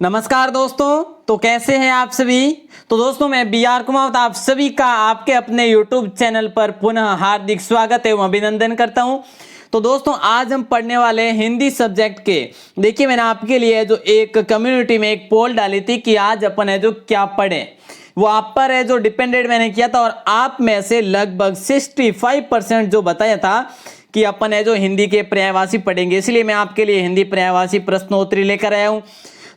नमस्कार दोस्तों, तो कैसे हैं आप सभी। तो दोस्तों मैं बी.आर. कुमावत आप सभी का आपके अपने YouTube चैनल पर पुनः हार्दिक स्वागत एवं अभिनंदन करता हूं। तो दोस्तों आज हम पढ़ने वाले हैं हिंदी सब्जेक्ट के। देखिए मैंने आपके लिए जो एक कम्युनिटी में एक पोल डाली थी कि आज अपन है जो क्या पढ़ें, वो आप पर है जो डिपेंडेड मैंने किया था और आप में से लगभग 65% जो बताया था कि अपन है जो हिंदी के पर्यायवाची पढ़ेंगे, इसलिए मैं आपके लिए हिंदी पर्यायवाची प्रश्नोत्तरी लेकर आया हूं।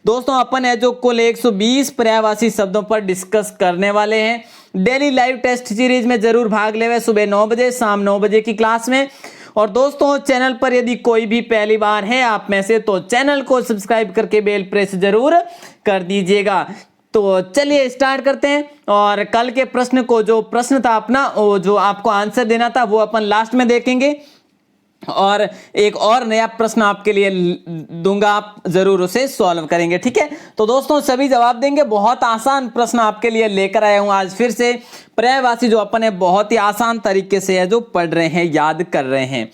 दोस्तों अपन है जो कुल 120 पर्यायवाची शब्दों पर डिस्कस करने वाले हैं। डेली लाइव टेस्ट सीरीज में जरूर भाग लेवे, सुबह 9 बजे शाम 9 बजे की क्लास में। और दोस्तों चैनल पर यदि कोई भी पहली बार है आप में से, तो चैनल को सब्सक्राइब करके बेल प्रेस जरूर कर दीजिएगा। तो चलिए स्टार्ट करते हैं। और कल के प्रश्न को जो प्रश्न था अपना, वो जो आपको आंसर देना था वो अपन लास्ट में देखेंगे और एक और नया प्रश्न आपके लिए दूंगा, आप जरूर उसे सॉल्व करेंगे, ठीक है। तो दोस्तों सभी जवाब देंगे। बहुत आसान प्रश्न आपके लिए लेकर आया हूं आज फिर से। पर्यायवाची जो अपन है बहुत ही आसान तरीके से है जो पढ़ रहे हैं, याद कर रहे हैं।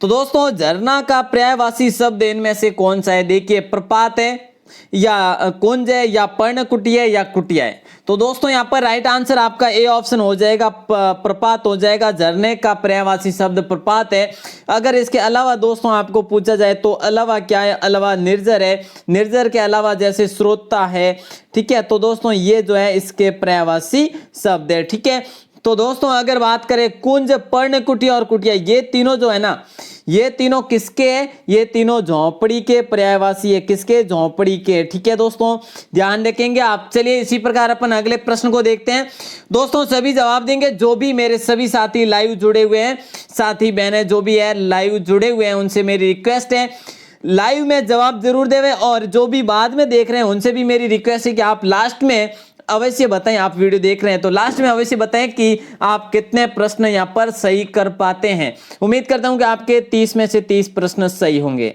तो दोस्तों झरना का पर्यायवाची शब्द इनमें से कौन सा है। देखिए प्रपात है या कुंज है या पर्णकुटी है या कुटिया है। तो दोस्तों यहाँ पर राइट आंसर आपका ए ऑप्शन हो जाएगा, प्रपात हो जाएगा। झरने का पर्यायवाची शब्द प्रपात है। अगर इसके अलावा दोस्तों आपको पूछा जाए तो अलावा क्या है, अलावा निर्जर है। निर्जर के अलावा जैसे स्रोता है, ठीक है। तो दोस्तों ये जो है इसके पर्यायवाची शब्द है, ठीक है। तो दोस्तों अगर बात करें कुंज, पर्णकुटी और कुटिया, ये तीनों जो है ना, ये तीनों किसके हैं, ये तीनों झोंपड़ी के पर्यायवाची है। किसके, झोंपड़ी के, ठीक है दोस्तों ध्यान रखेंगे आप। चलिए इसी प्रकार अपन अगले प्रश्न को देखते हैं। दोस्तों सभी जवाब देंगे, जो भी मेरे सभी साथी लाइव जुड़े हुए हैं, साथी बहनें जो भी है लाइव जुड़े हुए हैं, उनसे मेरी रिक्वेस्ट है लाइव में जवाब जरूर देवे। और जो भी बाद में देख रहे हैं उनसे भी मेरी रिक्वेस्ट है कि आप लास्ट में अवश्य बताएं, आप वीडियो देख रहे हैं तो लास्ट में अवश्य बताएं कि आप कितने प्रश्न यहां पर सही कर पाते हैं। उम्मीद करता हूं कि आपके 30 में से 30 प्रश्न सही होंगे।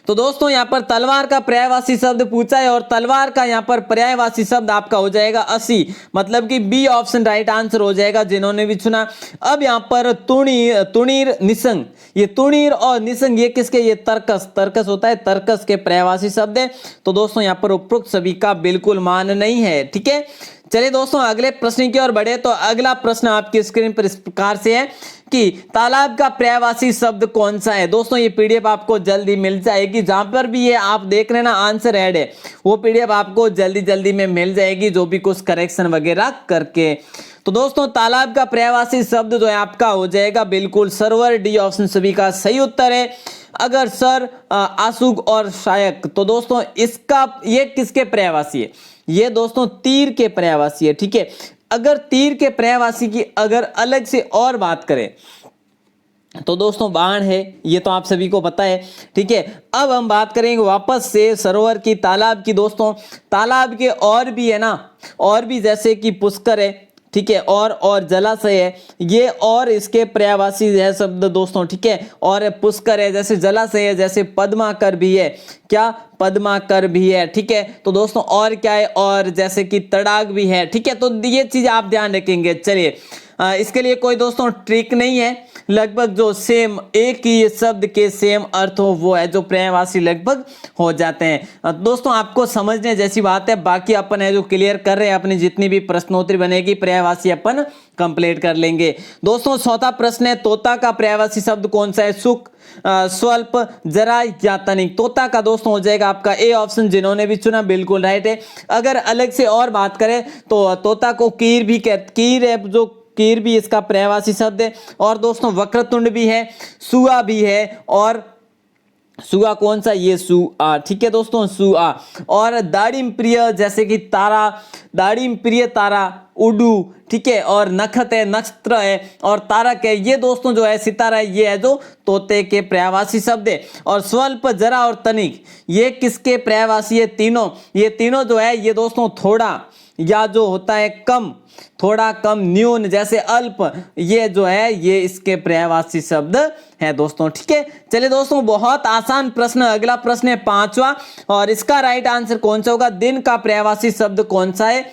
तो दोस्तों यहां पर तलवार का पर्यायवाची शब्द पूछा है और तलवार का यहां पर पर्यायवाची शब्द आपका हो जाएगा 80, मतलब कि बी ऑप्शन राइट आंसर हो जाएगा जिन्होंने भी चुना। अब यहां पर तुणीर निसंग, ये तुणीर और निसंग ये किसके, ये तर्कस, तर्कस होता है, तर्कस के पर्यायवाची शब्द है। तो दोस्तों यहां पर उपरोक्त सभी का बिल्कुल मान नहीं है, ठीक है। चलिए दोस्तों अगले प्रश्न की ओर बढ़े। तो अगला प्रश्न आपकी स्क्रीन पर इस प्रकार से है कि तालाब का पर्यायवाची शब्द कौन सा है। दोस्तों ये पीडीएफ आपको जल्दी मिल जाएगी, जहां पर भी ये आप देख रहे हैं ना आंसर ऐड है, वो पीडीएफ आपको जल्दी जल्दी में मिल जाएगी, जो भी कुछ करेक्शन वगैरह करके। तो दोस्तों तालाब का पर्यायवाची शब्द जो है आपका हो जाएगा बिल्कुल सरोवर, डी ऑप्शन सभी का सही उत्तर है। अगर सर, आशुक और शायक, तो दोस्तों इसका ये किसके पर्यायवाची है, ये दोस्तों तीर के पर्यायवाची है, ठीक है। अगर तीर के पर्यायवाची की अगर अलग से और बात करें तो दोस्तों बाण है, ये तो आप सभी को पता है, ठीक है। अब हम बात करेंगे वापस से सरोवर की, तालाब की। दोस्तों तालाब के और भी है ना, और भी जैसे कि पुष्कर है, ठीक है, और जलाशय है, ये और इसके पर्यायवाची है शब्द दोस्तों, ठीक है। और पुष्कर है, जैसे जलाशय है, जैसे पद्माकर भी है, क्या, पद्माकर भी है, ठीक है। तो दोस्तों और क्या है, और जैसे कि तड़ाग भी है, ठीक है। तो ये चीज आप ध्यान रखेंगे। चलिए इसके लिए कोई दोस्तों ट्रिक नहीं है, लगभग जो सेम एक ही शब्द के सेम अर्थ हो वो है जो पर्यायवाची लगभग हो जाते हैं। दोस्तों आपको समझने जैसी बात है, बाकी अपन है जो क्लियर कर रहे हैं, अपनी जितनी भी प्रश्नोत्तरी बनेगी पर्यायवाची अपन कंप्लीट कर लेंगे। दोस्तों चौथा प्रश्न है तोता का पर्यायवाची शब्द कौन सा है, सुख, स्वल्प, जरा या तनिक। तोता का दोस्तों हो जाएगा आपका ए ऑप्शन, जिन्होंने भी चुना बिल्कुल राइट है। अगर अलग से और बात करें तो तोता को कीर भी कीर है, जो कीर भी इसका पर्यायवाची शब्द है। और दोस्तों वक्रतुंड भी है, सुआ भी है, और सुआ कौन सा, ये सुआ, ठीक है दोस्तों सुआ। और दाड़िम प्रिय जैसे कि तारा, दाड़िम प्रिय तारा, उडू, ठीक है। और नखत है, नक्षत्र है, और तारक है, ये दोस्तों जो है सितारा है, ये है जो तोते के पर्यायवाची शब्द है। और स्वल्प, जरा और तनिक ये किसके पर्यायवाची है, तीनों, ये तीनों जो है ये दोस्तों थोड़ा या जो होता है कम, थोड़ा कम, न्यून, जैसे अल्प, ये जो है ये इसके पर्यायवाची शब्द है दोस्तों, ठीक है। चलिए दोस्तों बहुत आसान प्रश्न, अगला प्रश्न है 5वां, और इसका राइट आंसर कौन सा होगा, दिन का पर्यायवाची शब्द कौन सा है।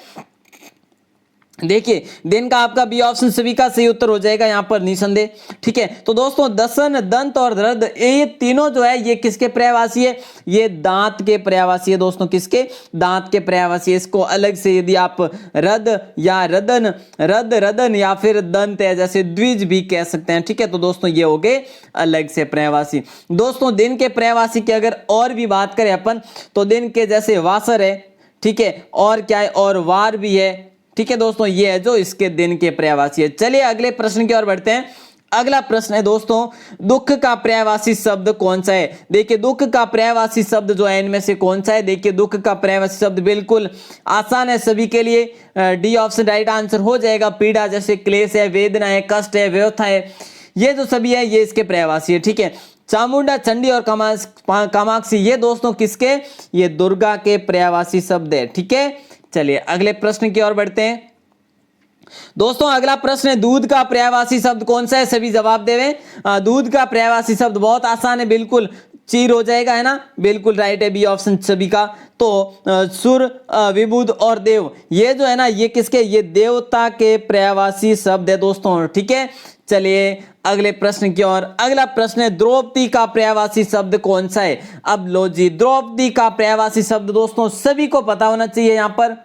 देखिए दिन का आपका बी ऑप्शन सभी का सही उत्तर हो जाएगा यहाँ पर निसंदेह। ठीक है, तो दोस्तों दसन, दंत और रद ये तीनों जो है ये किसके पर्यायवाची है? ये दांत के पर्यायवाची है दोस्तों। किसके? दांत के पर्यायवाची है। इसको अलग से यदि आप रद या रदन, रद रदन या फिर दंत है जैसे द्विज भी कह सकते हैं। ठीक है, तो दोस्तों ये हो गए अलग से पर्यायवाची। दोस्तों दिन के पर्यायवाची की अगर और भी बात करें अपन तो दिन के जैसे वासर है, ठीक है, और क्या है, और वार भी है। ठीक है दोस्तों, ये है जो इसके दिन के पर्यायवाची है। चलिए अगले प्रश्न की ओर बढ़ते हैं। अगला प्रश्न है दोस्तों, दुख का पर्यायवाची शब्द कौन सा है? देखिए दुख का पर्यायवाची शब्द जो है इनमें से कौन सा है? देखिए दुख का पर्यायवाची शब्द बिल्कुल आसान है सभी के लिए, डी ऑप्शन राइट आंसर हो जाएगा। पीड़ा जैसे क्लेश है, वेदना है, कष्ट है, व्यथा है, ये जो सभी है ये इसके पर्यायवाची है। ठीक है, चामुंडा, चंडी और कामाक्षी ये दोस्तों किसके? ये दुर्गा के पर्यायवाची शब्द है। ठीक है, चलिए अगले प्रश्न की ओर बढ़ते हैं। दोस्तों अगला प्रश्न है, दूध का पर्यायवाची शब्द कौन सा है? सभी जवाब देवे। दूध का पर्यायवाची शब्द बहुत आसान है, बिल्कुल चीर हो जाएगा, है ना, बिल्कुल राइट है बी ऑप्शन सभी का। तो सुर, विबुध और देव ये जो है ना ये किसके? ये देवता के पर्यायवाची शब्द है दोस्तों। ठीक है, चलिए अगले प्रश्न की ओर। अगला प्रश्न है, द्रौपदी का पर्यायवाची शब्द कौन सा है? अब लो जी, द्रौपदी का पर्यायवाची शब्द दोस्तों सभी को पता होना चाहिए। यहाँ पर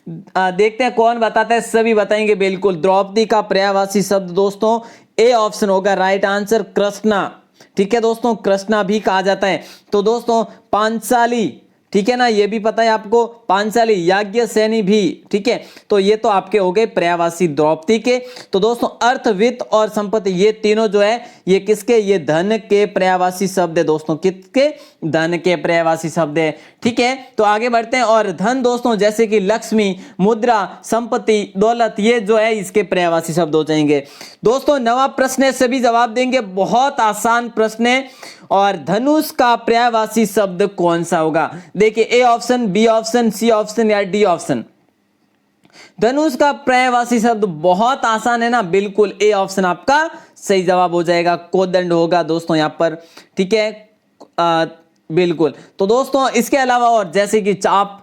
देखते हैं कौन बताता है। सभी बताएंगे बिल्कुल। द्रौपदी का पर्यायवाची शब्द दोस्तों ए ऑप्शन होगा राइट आंसर, कृष्णा। ठीक है दोस्तों, कृष्णा भी कहा जाता है। तो दोस्तों पांचाली, ठीक है ना, ये भी पता है आपको, पांचाली, याज्ञसेनी भी। ठीक है, तो ये तो आपके हो गए पर्यायवाची द्रौपदी के। तो दोस्तों अर्थ, वित्त और संपत्ति ये तीनों जो है ये किसके? ये धन के पर्यायवाची शब्द है दोस्तों। किसके? धन के पर्यायवाची शब्द है। ठीक है, तो आगे बढ़ते हैं। और धन दोस्तों जैसे कि लक्ष्मी, मुद्रा, संपत्ति, दौलत ये जो है इसके पर्यायवाची शब्द हो जाएंगे। दोस्तों नवा प्रश्न है, सभी जवाब देंगे, बहुत आसान प्रश्न है। और धनुष का पर्यायवाची शब्द कौन सा होगा? देखिए A option, B option, C option या डी ऑप्शन। धनुष का पर्यायवाची शब्द बहुत आसान है ना, बिल्कुल ए ऑप्शन आपका सही जवाब हो जाएगा। कोदंड होगा दोस्तों यहाँ पर। ठीक है, बिल्कुल। तो दोस्तों इसके अलावा और जैसे कि चाप,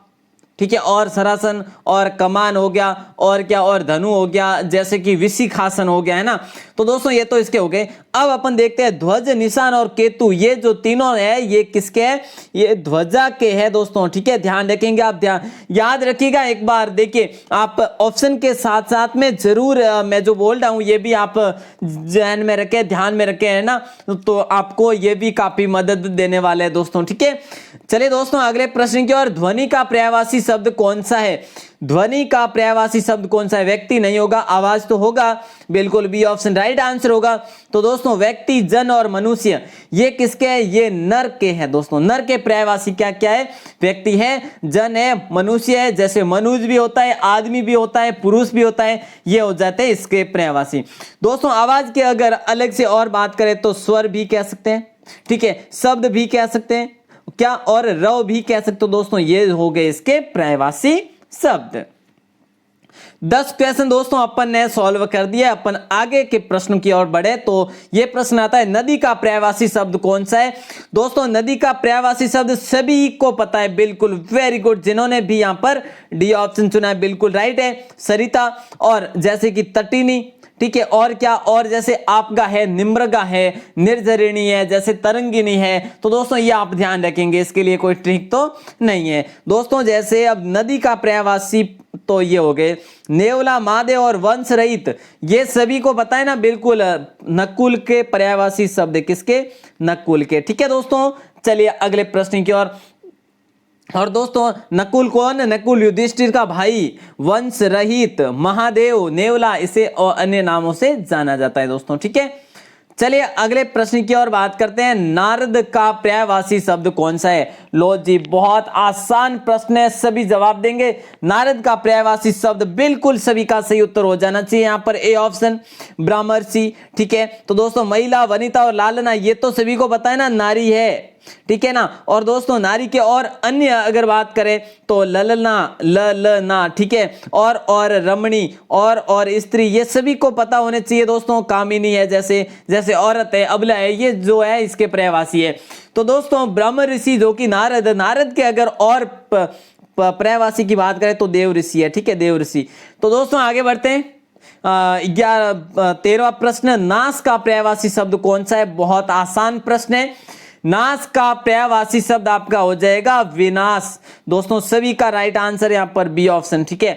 ठीक है, और सरासन और कमान हो गया, और क्या, और धनु हो गया, जैसे कि विशिखासन हो गया, है ना। तो दोस्तों ये तो इसके हो गए। अब अपन देखते हैं ध्वज, निशान और केतु ये जो तीनों है ये किसके है? ये ध्वजा के है दोस्तों। ठीक है, ध्यान रखेंगे आप, ध्यान याद रखिएगा एक बार। देखिए आप ऑप्शन के साथ साथ में जरूर मैं जो बोल रहा हूं ये भी आप ध्यान में रखे, ध्यान में रखे, है ना, तो आपको ये भी काफी मदद देने वाले है दोस्तों। ठीक है, चलिए दोस्तों अगले प्रश्न की ओर। ध्वनि का पर्यायवाची शब्द कौन सा है? ध्वनि का पर्यायवाची शब्द कौन सा है? व्यक्ति नहीं होगा, आवाज तो होगा, बिल्कुल बी ऑप्शन राइट आंसर होगा। तो दोस्तों व्यक्ति, जन और मनुष्य ये किसके है? ये नर के हैं दोस्तों। नर के पर्यायवाची क्या क्या है? व्यक्ति है, जन है, मनुष्य है, जैसे मनुज भी होता है, आदमी भी होता है, पुरुष भी होता है, ये हो जाते हैं इसके पर्यायवाची। दोस्तों आवाज के अगर अलग से और बात करें तो स्वर भी कह सकते हैं, ठीक है, शब्द भी कह सकते हैं, क्या, और रव भी कह सकते हो दोस्तों। ये हो गए इसके पर्यायवाची शब्द। 10 क्वेश्चन दोस्तों अपन ने सॉल्व कर दिया। अपन आगे के प्रश्न की ओर बढ़े तो ये प्रश्न आता है, नदी का पर्यायवाची शब्द कौन सा है? दोस्तों नदी का पर्यायवाची शब्द सभी को पता है, बिल्कुल वेरी गुड। जिन्होंने भी यहां पर डी ऑप्शन चुना है बिल्कुल राइट है, सरिता, और जैसे कि तटिनी, ठीक है, और क्या, और जैसे आपगा है, निम्रगा है, निर्झरिणी है, जैसे तरंगिनी है। तो दोस्तों ये आप ध्यान रखेंगे, इसके लिए कोई ट्रिक तो नहीं है दोस्तों। जैसे अब नदी का पर्यायवाची तो ये हो गए नेवला, महादेव और वंश रहित, ये सभी को पता है ना, बिल्कुल नकुल के पर्यायवाची शब्द किसके? नकुल के। ठीक है दोस्तों, चलिए अगले प्रश्न की ओर। और दोस्तों नकुल कौन? नकुल युधिष्ठिर का भाई, वंश रहित, महादेव, नेवला, इसे और अन्य नामों से जाना जाता है दोस्तों। ठीक है, चलिए अगले प्रश्न की ओर बात करते हैं। नारद का पर्यायवाची शब्द कौन सा है? लो जी, बहुत आसान प्रश्न है, सभी जवाब देंगे। नारद का पर्यायवाची शब्द बिल्कुल सभी का सही उत्तर हो जाना चाहिए यहाँ पर ए ऑप्शन, ब्राह्मर्षि। ठीक है, तो दोस्तों महिला, वनिता और लालना ये तो सभी को पता है ना, नारी है, ठीक है ना। और दोस्तों नारी के और अन्य अगर बात करें तो ललना, ललना, ठीक है, और रमणी और स्त्री ये सभी को पता होने चाहिए दोस्तों। कामिनी है, जैसे औरत है, अबला है, ये जो है इसके पर्यायवाची है। तो दोस्तों ब्रह्म ऋषि जो कि नारद के अगर और पर्यायवाची की बात करें तो देव ऋषि है, ठीक है, देव ऋषि। तो दोस्तों आगे बढ़ते हैं। 13वां प्रश्न, नाश का पर्यायवाची शब्द कौन सा है? बहुत आसान प्रश्न है। नाश का पर्यायवाची शब्द आपका हो जाएगा विनाश। दोस्तों सभी का राइट आंसर यहां पर बी ऑप्शन, ठीक है।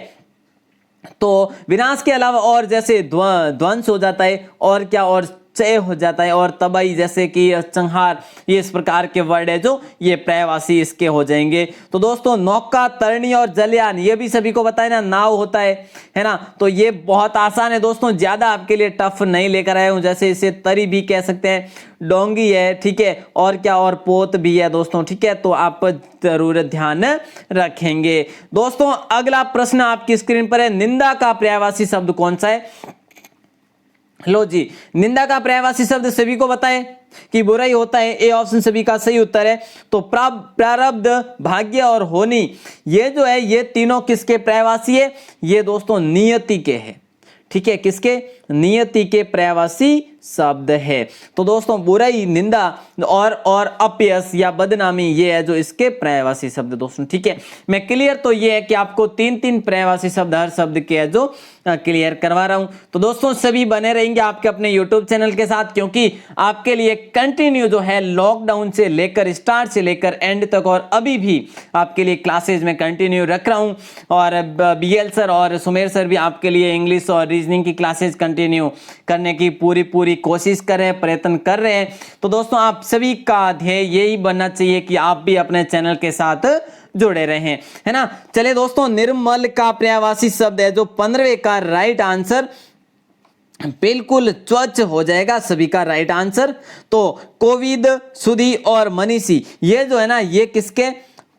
तो विनाश के अलावा और जैसे ध्वंस हो जाता है, और क्या, और क्षय हो जाता है, और तबाही जैसे कि संहार, ये इस प्रकार के वर्ड है जो ये पर्यायवाची इसके हो जाएंगे। तो दोस्तों नौका, तरणी और जलयान, ये भी सभी को पता है ना, नाव होता है ना। तो ये बहुत आसान है दोस्तों, ज्यादा आपके लिए टफ नहीं लेकर आया हूं। जैसे इसे तरी भी कह सकते हैं, डोंगी है, ठीक है, और क्या, और पोत भी है दोस्तों, ठीक है। तो आप जरूर ध्यान रखेंगे। दोस्तों अगला प्रश्न आपकी स्क्रीन पर है, निंदा का पर्यायवाची शब्द कौन सा है? लो जी, निंदा का पर्यायवाची शब्द सभी को पता है कि बुराई होता है, ए ऑप्शन सभी का सही उत्तर है। तो प्रारब्ध, भाग्य और होनी, ये जो है ये तीनों किसके पर्यायवाची है? ये दोस्तों नियति के हैं, ठीक है, किसके? नियति के पर्यायवाची शब्द है। तो दोस्तों बुराई, निंदा और अपयश या बदनामी, ये है जो इसके पर्यायवाची शब्द दोस्तों, ठीक है। मैं क्लियर तो ये है कि आपको 3-3 पर्यायवाची शब्द हर शब्द के है जो क्लियर करवा रहा हूं। तो दोस्तों सभी बने रहेंगे आपके अपने YouTube चैनल के साथ, क्योंकि आपके लिए कंटिन्यू जो है लॉकडाउन से लेकर स्टार्ट से लेकर एंड तक, और अभी भी आपके लिए क्लासेज में कंटिन्यू रख रहा हूं। और BL सर और सुमेर सर भी आपके लिए इंग्लिश और रीजनिंग की क्लासेज कंटिन्यू करने की पूरी कोशिश कर रहे हैं, प्रयत्न कर रहे हैं। तो दोस्तों आप सभी का ध्येय यही बनना चाहिए कि आप भी अपने चैनल के साथ जुड़े रहें, है ना। चलिए दोस्तों, निर्मल का पर्यायवाची शब्द है जो 15वें का राइट आंसर बिल्कुल स्वच्छ हो जाएगा, सभी का राइट आंसर। तो कोविद, सुधी और मनीषी, ये जो है ना ये किसके?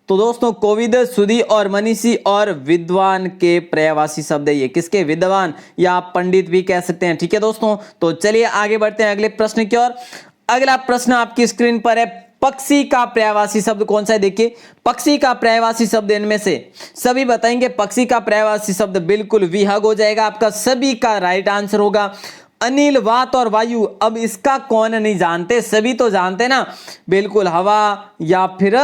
तो दोस्तों कोविद, सुधी और मनीषी और विद्वान के पर्यायवाची शब्द है। ये किसके? विद्वान, या आप पंडित भी कह सकते हैं, ठीक है दोस्तों। तो चलिए आगे बढ़ते हैं अगले प्रश्न की ओर। अगला प्रश्न आपकी स्क्रीन पर है, पक्षी का पर्यायवाची शब्द कौन सा है? देखिए, पक्षी का पर्यायवाची शब्द इनमें से सभी बताएंगे। पक्षी का पर्यायवाची शब्द बिल्कुल विहग हो जाएगा, आपका सभी का राइट आंसर होगा। अनिल, वात और वायु, अब इसका कौन नहीं जानते? सभी तो जानते ना, बिल्कुल हवा या फिर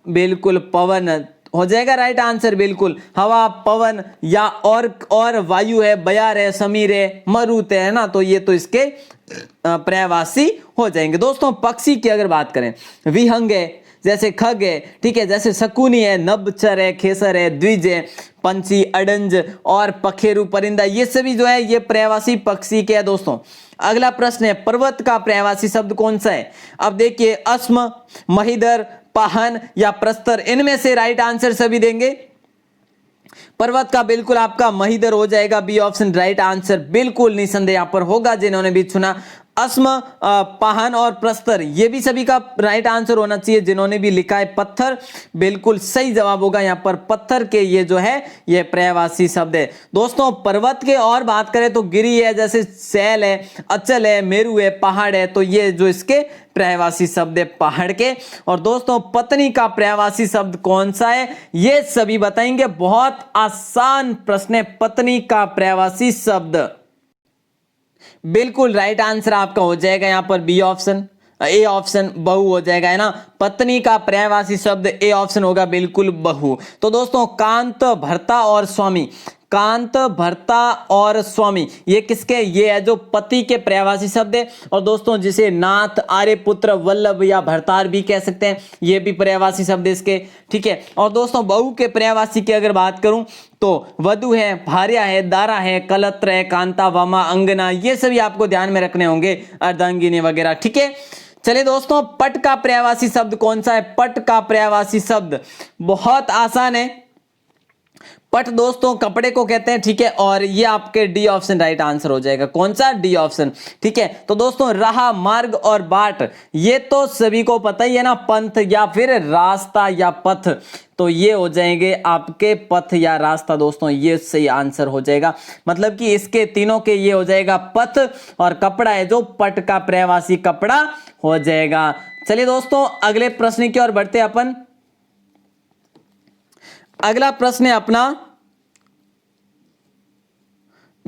बिल्कुल पवन हो जाएगा राइट आंसर। बिल्कुल हवा, पवन या और वायु है, बयार है, समीर है, मरुत है ना। तो ये तो इसके पर्यायवाची हो जाएंगे। दोस्तों पक्षी की अगर बात करें, विहंग है, जैसे खग है, ठीक है, जैसे शकुनी है, नभचर है, खेसर है, द्विज है, पंछी, अडंज और पखेरु, परिंदा, ये सभी जो है ये पर्यायवाची पक्षी के है दोस्तों। अगला प्रश्न है, पर्वत का पर्यायवाची शब्द कौन सा है? अब देखिए, अस्म, महिधर, पाहन या प्रस्तर, इनमें से राइट आंसर सभी देंगे। पर्वत का बिल्कुल आपका महिधर हो जाएगा, बी ऑप्शन राइट आंसर बिल्कुल निसंदेह यहां पर होगा, जिन्होंने भी चुना। अस्म, पाहन और प्रस्तर, ये भी सभी का राइट आंसर होना चाहिए। जिन्होंने भी लिखा है पत्थर, बिल्कुल सही जवाब होगा यहाँ पर पत्थर के, ये जो है ये पर्यायवाची शब्द है दोस्तों। पर्वत के और बात करें तो गिरी है, जैसे शैल है, अचल है, मेरु है, पहाड़ है, तो ये जो इसके पर्यायवाची शब्द है पहाड़ के। और दोस्तों पत्नी का पर्यायवाची शब्द कौन सा है? ये सभी बताएंगे, बहुत आसान प्रश्न है। पत्नी का पर्यायवाची शब्द बिल्कुल राइट आंसर आपका हो जाएगा यहाँ पर बी ऑप्शन, ए ऑप्शन बहु हो जाएगा, है ना। पत्नी का पर्यायवाची शब्द ए ऑप्शन होगा, बिल्कुल बहु। तो दोस्तों कांत, भर्ता और स्वामी, कांत, भर्ता और स्वामी, ये किसके? ये है जो पति के पर्यायवाची शब्द है। और दोस्तों जिसे नाथ, आर्यपुत्र, वल्लभ या भरतार भी कह सकते हैं, ये भी पर्यायवाची शब्द है इसके, ठीक है। और दोस्तों बहु के पर्यायवाची की अगर बात करूं तो वधु है, भार्या है, दारा है, कलत्र है, कांता, वामा, अंगना, ये सभी आपको ध्यान में रखने होंगे, अर्धांगिनी वगैरह, ठीक है। चलिए दोस्तों, पट का पर्यायवाची शब्द कौन सा है? पट का पर्यायवाची शब्द बहुत आसान है। पट दोस्तों कपड़े को कहते हैं, ठीक है। और ये आपके डी ऑप्शन राइट आंसर हो जाएगा। कौन सा? डी ऑप्शन, ठीक है। तो दोस्तों राह, मार्ग और बाट, ये तो सभी को पता ही है ना, पंथ या फिर रास्ता या पथ, तो ये हो जाएंगे आपके पथ या रास्ता दोस्तों, ये सही आंसर हो जाएगा। मतलब कि इसके तीनों के ये हो जाएगा पथ, और कपड़ा है जो पट का पर्यायवाची कपड़ा हो जाएगा। चलिए दोस्तों अगले प्रश्न की ओर बढ़ते अपन। अगला प्रश्न है अपना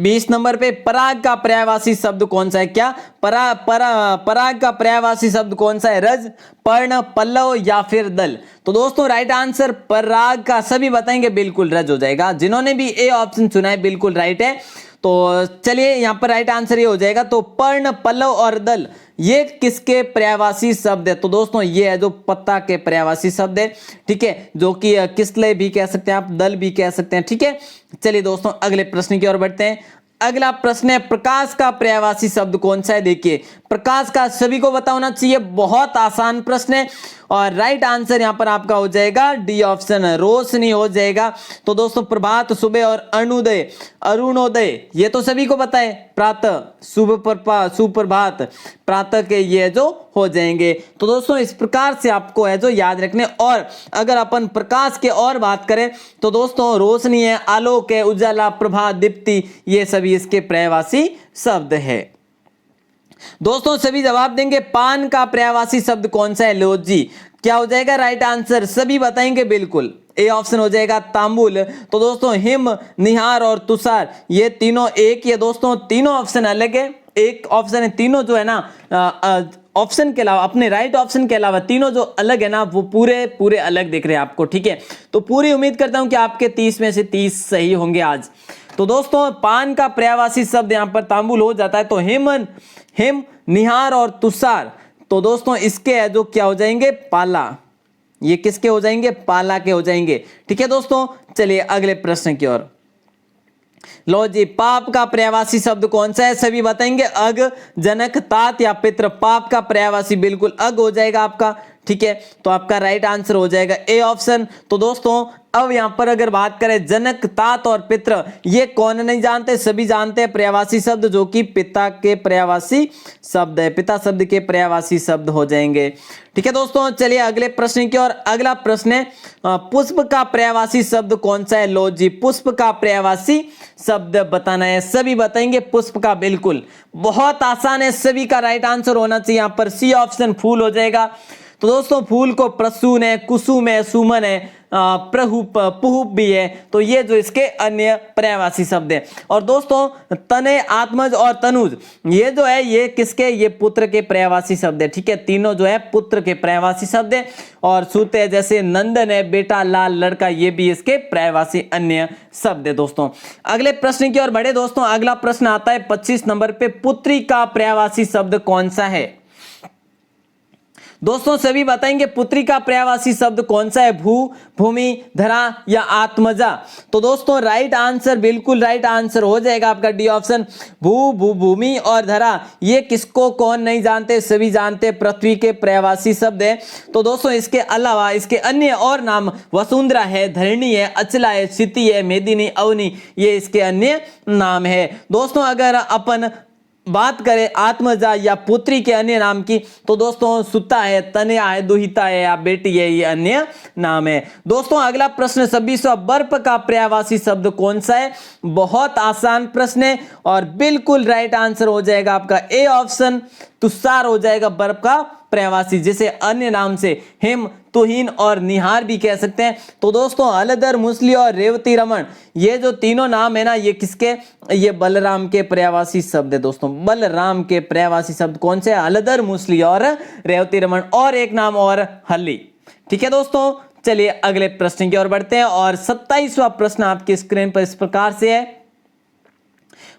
20 नंबर पे पराग का पर्यायवाची शब्द कौन सा है? क्या पराग का पर्यायवाची शब्द कौन सा है? रज, पर्ण, पल्लव या फिर दल? तो दोस्तों राइट आंसर पराग का, सभी बताएंगे बिल्कुल रज हो जाएगा। जिन्होंने भी ए ऑप्शन चुना है बिल्कुल राइट है। तो चलिए यहाँ पर राइट आंसर ये हो जाएगा। तो पर्ण, पल्लव और दल ये किसके पर्यायवाची शब्द है? तो दोस्तों ये है जो पत्ता के पर्यायवाची शब्द है, ठीक है, जो कि किसले भी कह सकते हैं आप, दल भी कह सकते हैं, ठीक है। चलिए दोस्तों अगले प्रश्न की ओर बढ़ते हैं। अगला प्रश्न है प्रकाश का पर्यायवाची शब्द कौन सा है? देखिए प्रकाश का सभी को पता होना चाहिए, बहुत आसान प्रश्न है और राइट आंसर यहां पर आपका हो जाएगा डी ऑप्शन, रोशनी हो जाएगा। तो दोस्तों प्रभात, सुबह और अरुणोदय, अरुणोदय ये तो सभी को पता है, प्रातः, सुप्रभात, प्रातः के ये जो हो जाएंगे। तो दोस्तों इस प्रकार से आपको है जो याद रखने। और अगर अपन प्रकाश के और बात करें तो दोस्तों रोशनी है, आलोक है, उजाला, प्रभा, दीप्ति ये सभी इसके पर्यायवाची शब्द है। दोस्तों सभी जवाब देंगे। पान का पर्यायवाची शब्द कौन सा है? लो जी, क्या हो जाएगा राइट आंसर? सभी बताएंगे बिल्कुल, ए ऑप्शन हो जाएगा तांबुल। तो दोस्तों हिम, निहार और तुषार ये तीनों एक ही है दोस्तों, तीनों ऑप्शन अलग है, एक ऑप्शन है, तीनों जो है ना ऑप्शन के अलावा, अपने राइट ऑप्शन के अलावा तीनों जो अलग है ना वो पूरे अलग दिख रहे हैं आपको, ठीक है। तो पूरी उम्मीद करता हूं कि आपके 30 में से 30 सही होंगे आज। तो दोस्तों पान का पर्यायवाची शब्द यहां पर तांबुल हो जाता है। तो हिम, निहार और तुषार, तो दोस्तों इसके है जो क्या हो जाएंगे? पाला। ये किसके हो जाएंगे? पाला के हो जाएंगे, ठीक है दोस्तों। चलिए अगले प्रश्न की ओर। लो जी, पाप का पर्यायवाची शब्द कौन सा है? सभी बताएंगे। अग, जनक, तात या पितृ? पाप का पर्यायवाची बिल्कुल अग हो जाएगा आपका, ठीक है। तो आपका राइट आंसर हो जाएगा ए ऑप्शन। तो दोस्तों अब यहां पर अगर बात करें जनक, तात और पितृ ये कौन नहीं जानते? सभी जानते हैं पर्यायवाची शब्द जो कि पिता के पर्यायवाची शब्द है, पिता शब्द के पर्यायवाची शब्द हो जाएंगे, ठीक है दोस्तों। चलिए अगले प्रश्न की ओर। अगला प्रश्न है पुष्प का पर्यायवाची शब्द कौन सा है? लो जी, पुष्प का पर्यायवाची शब्द बताना है, सभी बताएंगे पुष्प का, बिल्कुल बहुत आसान है, सभी का राइट आंसर होना चाहिए यहाँ पर सी ऑप्शन, फूल हो जाएगा। तो दोस्तों फूल को प्रसून है, कुसुम है, सुमन है, प्रहुप, पुहुप भी है, तो ये जो इसके अन्य पर्यायवाची शब्द है। और दोस्तों तने, आत्मज और तनुज ये जो है ये किसके? ये पुत्र के पर्यायवाची शब्द है, ठीक है, तीनों जो है पुत्र के पर्यायवाची शब्द है। और सूत है जैसे नंदन है, बेटा, लाल, लड़का ये भी इसके पर्यायवाची अन्य शब्द है दोस्तों। अगले प्रश्न की ओर बढ़े दोस्तों। अगला प्रश्न आता है 25 नंबर पे, पुत्री का पर्यायवाची शब्द कौन सा है? दोस्तों सभी बताएंगे पुत्री का पर्यायवाची शब्द कौन सा है? भू, भूमि, धरा या आत्मजा? तो दोस्तों राइट आंसर, बिल्कुल राइट आंसर हो जाएगा आपका डी ऑप्शन, भूमि और धरा ये किसको कौन नहीं जानते? सभी जानते, पृथ्वी के पर्यायवाची शब्द है। तो दोस्तों इसके अलावा इसके अन्य और नाम वसुंधरा है, धरणी है, अचला है, क्षिति है, मेदिनी, अवनी ये इसके अन्य नाम है दोस्तों। अगर अपन बात करें आत्मजा या पुत्री के अन्य नाम की तो दोस्तों सुता है, तनया है, दुहिता है या बेटी है, ये अन्य नाम है दोस्तों। अगला प्रश्न 26वां, बर्फ का पर्यायवाची शब्द कौन सा है? बहुत आसान प्रश्न है और बिल्कुल राइट आंसर हो जाएगा आपका ए ऑप्शन, तुषार हो जाएगा बर्फ का पर्यायवाची, जिसे अन्य नाम से हिम, तुहिन और निहार भी कह सकते हैं। तो दोस्तों हलधर, मुसली और रेवती रमन ये जो तीनों नाम है ना ये किसके? ये बलराम के पर्यायवाची शब्द है दोस्तों। बलराम के पर्यायवाची शब्द कौन से? हलधर, मुसली और रेवती रमन, और एक नाम और हल्ली, ठीक है दोस्तों। चलिए अगले प्रश्न की ओर बढ़ते हैं और 27वां प्रश्न आपकी स्क्रीन पर इस प्रकार से है,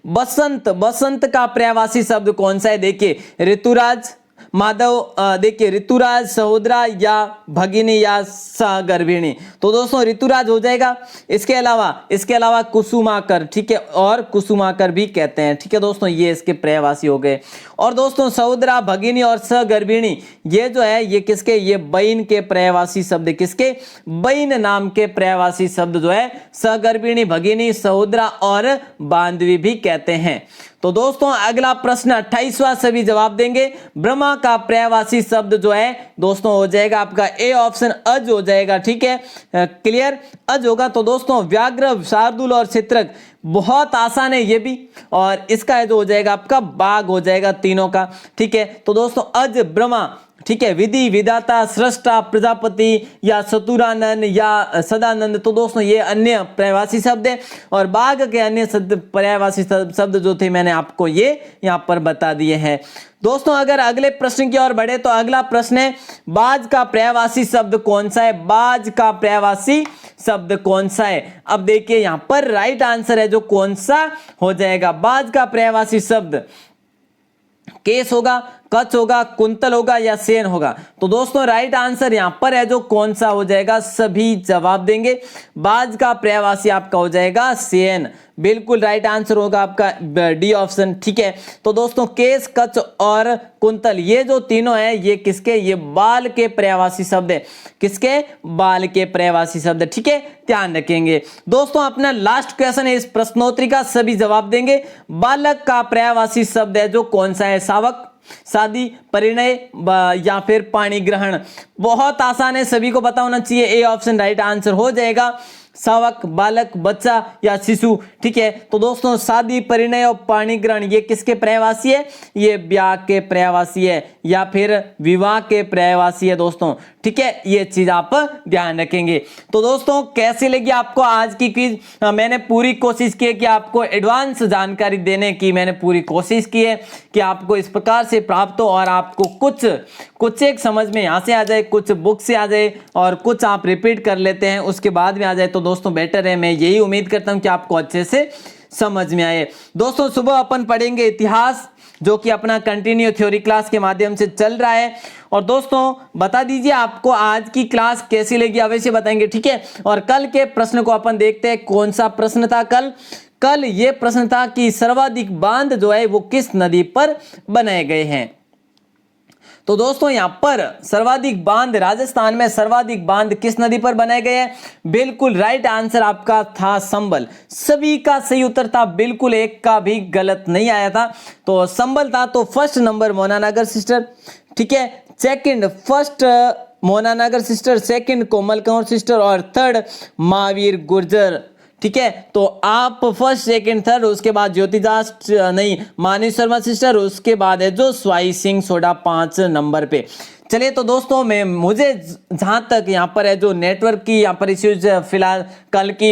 बसंत, बसंत का पर्यायवाची शब्द कौन सा है? देखिए ऋतुराज, माधव, देखिए ऋतुराज, सहोदरा या भगिनी या सहगर्भिणी? तो दोस्तों ऋतुराज हो जाएगा। इसके अलावा कुसुमाकर, ठीक है, और कुसुमाकर भी कहते हैं, ठीक है दोस्तों, ये इसके पर्यायवाची हो गए। और दोस्तों सहोदरा, भगिनी और सहगर्भिणी ये जो है ये किसके? ये बैन के पर्यायवाची शब्द, किसके? बैन नाम के पर्यायवाची शब्द जो है सहगर्भिणी, भगिनी, सहोदरा और बांधवी भी कहते हैं। तो दोस्तों अगला प्रश्न 28वां, सभी जवाब देंगे। ब्रह्मा का पर्यायवाची शब्द जो है दोस्तों हो जाएगा आपका ए ऑप्शन, अज हो जाएगा, ठीक है, क्लियर, अज होगा। तो दोस्तों व्याघ्र, शार्दूल और चित्रक बहुत आसान है ये भी। और इसका है जो हो जाएगा आपका बाघ हो जाएगा तीनों का, ठीक है। तो दोस्तों अज ब्रह्मा, ठीक है, विधि विधाता सृष्टा प्रजापति या सतुरानंद या सदानंद, तो दोस्तों ये अन्य पर्यायवाची शब्द है। और बाघ के अन्य शब्द पर्यायवाची शब्द जो थे मैंने आपको ये यहाँ पर बता दिए हैं। दोस्तों अगर अगले प्रश्न की ओर बढ़े तो अगला प्रश्न है बाज का पर्यायवाची शब्द कौन सा है? बाज का पर्यायवाची शब्द कौन सा है? अब देखिए यहाँ पर राइट आंसर है जो कौन सा हो जाएगा, बाज का पर्यायवाची शब्द केस होगा, कच होगा, कुंतल होगा या सेन होगा। तो दोस्तों राइट आंसर यहां पर है जो कौन सा हो जाएगा, सभी जवाब देंगे। बाज का पर्यायवाची आपका हो जाएगा सेन, बिल्कुल राइट आंसर होगा आपका डी ऑप्शन, ठीक है। तो दोस्तों केस, कच और कुंतल ये जो तीनों है ये किसके, ये बाल के पर्यायवाची शब्द है। किसके? बाल के पर्यायवाची शब्द, ठीक है, ध्यान रखेंगे। दोस्तों अपना लास्ट क्वेश्चन है इस प्रश्नोत्तरी का, सभी जवाब देंगे। बालक का पर्यायवाची शब्द है जो कौन सा है? शावक, शादी, परिणय या फिर पाणी ग्रहण। बहुत आसान है, सभी को पता होना चाहिए। ए ऑप्शन राइट आंसर हो जाएगा, शावक, बालक, बच्चा या शिशु, ठीक है। तो दोस्तों शादी, परिणय और पाणी ग्रहण ये किसके पर्यायवाची है? ये ब्याह के पर्यायवाची है या फिर विवाह के पर्यायवाची है दोस्तों, ठीक है। ये चीज आप ध्यान रखेंगे। तो दोस्तों कैसी लगी आपको आज की क्विज? मैंने पूरी कोशिश की है कि आपको एडवांस जानकारी देने की, मैंने पूरी कोशिश की है कि आपको इस प्रकार से प्राप्त हो और आपको कुछ एक समझ में यहाँ से आ जाए, कुछ बुक से आ जाए और कुछ आप रिपीट कर लेते हैं उसके बाद में आ जाए, तो दोस्तों बेटर है। मैं यही उम्मीद करता हूं कि आपको अच्छे से समझ में आए। दोस्तों सुबह अपन पढ़ेंगे इतिहास, जो कि अपना कंटिन्यू थ्योरी क्लास के माध्यम से चल रहा है। और दोस्तों बता दीजिए आपको आज की क्लास कैसी लगी, अवश्य बताएंगे, ठीक है। और कल के प्रश्न को अपन देखते हैं, कौन सा प्रश्न था कल ये प्रश्न था कि सर्वाधिक बांध जो है वो किस नदी पर बनाए गए हैं। तो दोस्तों यहां पर सर्वाधिक बांध, राजस्थान में सर्वाधिक बांध किस नदी पर बनाए गए हैं? बिल्कुल राइट आंसर आपका था संबल। सभी का सही उत्तर था, बिल्कुल एक का भी गलत नहीं आया था। तो संबल था। तो फर्स्ट नंबर मोनानागर सिस्टर, ठीक है। सेकंड फर्स्ट मोनानागर सिस्टर, सेकंड कोमल कंवर सिस्टर और थर्ड महावीर गुर्जर, ठीक है। तो आप फर्स्ट, सेकंड, थर्ड, उसके बाद ज्योतिदास नहीं मानी शर्मा सिस्टर, उसके बाद है जो स्वाई सिंह सोडा 5 नंबर पे। चलिए तो दोस्तों मुझे जहां तक यहाँ पर है जो नेटवर्क की यहाँ पर इश्यूज फिलहाल कल की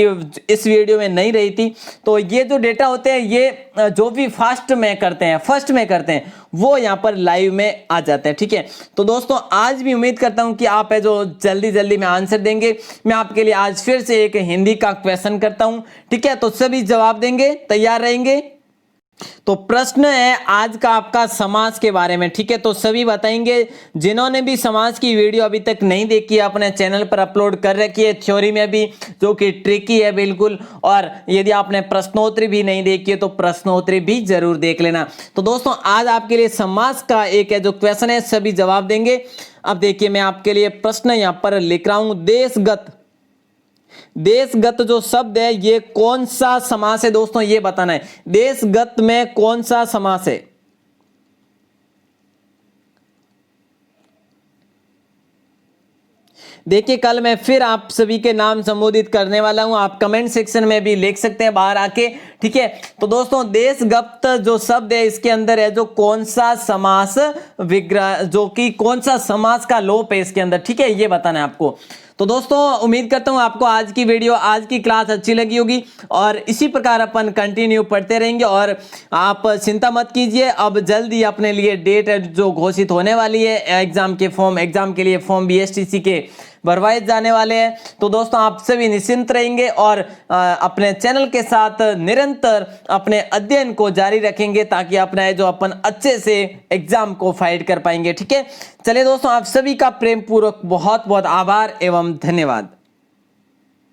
इस वीडियो में नहीं रही थी, तो ये जो डेटा होते हैं ये जो भी फर्स्ट में करते हैं वो यहाँ पर लाइव में आ जाते हैं, ठीक है। तो दोस्तों आज भी उम्मीद करता हूँ कि आप है जो जल्दी में आंसर देंगे। मैं आपके लिए आज फिर से एक हिंदी का क्वेश्चन करता हूँ, ठीक है। तो सभी जवाब देंगे, तैयार रहेंगे। तो प्रश्न है आज का आपका समास के बारे में, ठीक है। तो सभी बताएंगे। जिन्होंने भी समास की वीडियो अभी तक नहीं देखी है अपने चैनल पर अपलोड कर रखी है, थ्योरी में भी, जो कि ट्रिकी है बिल्कुल। और यदि आपने प्रश्नोत्तरी भी नहीं देखी है तो प्रश्नोत्तरी भी जरूर देख लेना। तो दोस्तों आज आपके लिए समास का एक है जो क्वेश्चन है, सभी जवाब देंगे। अब देखिए मैं आपके लिए प्रश्न यहां पर लिख रहा हूं। देशगत जो शब्द है ये कौन सा समास है दोस्तों, ये बताना है। देशगत में कौन सा समास है? देखिए कल मैं फिर आप सभी के नाम संबोधित करने वाला हूं, आप कमेंट सेक्शन में भी लिख सकते हैं बाहर आके, ठीक है। तो दोस्तों देशगत जो शब्द है इसके अंदर है जो कौन सा समास विग्रह, जो कि कौन सा समास का लोप है इसके अंदर, ठीक है, ये बताना है आपको। तो दोस्तों उम्मीद करता हूं आपको आज की वीडियो, आज की क्लास अच्छी लगी होगी और इसी प्रकार अपन कंटिन्यू पढ़ते रहेंगे। और आप चिंता मत कीजिए, अब जल्दी अपने लिए डेट जो घोषित होने वाली है, एग्जाम के लिए फॉर्म BSTC के भरवाए जाने वाले हैं। तो दोस्तों आप सभी निश्चिंत रहेंगे और अपने चैनल के साथ निरंतर अपने अध्ययन को जारी रखेंगे ताकि अपना जो अपन अच्छे से एग्जाम को फाइट कर पाएंगे, ठीक है। चलिए दोस्तों आप सभी का प्रेम पूर्वक बहुत बहुत आभार एवं धन्यवाद।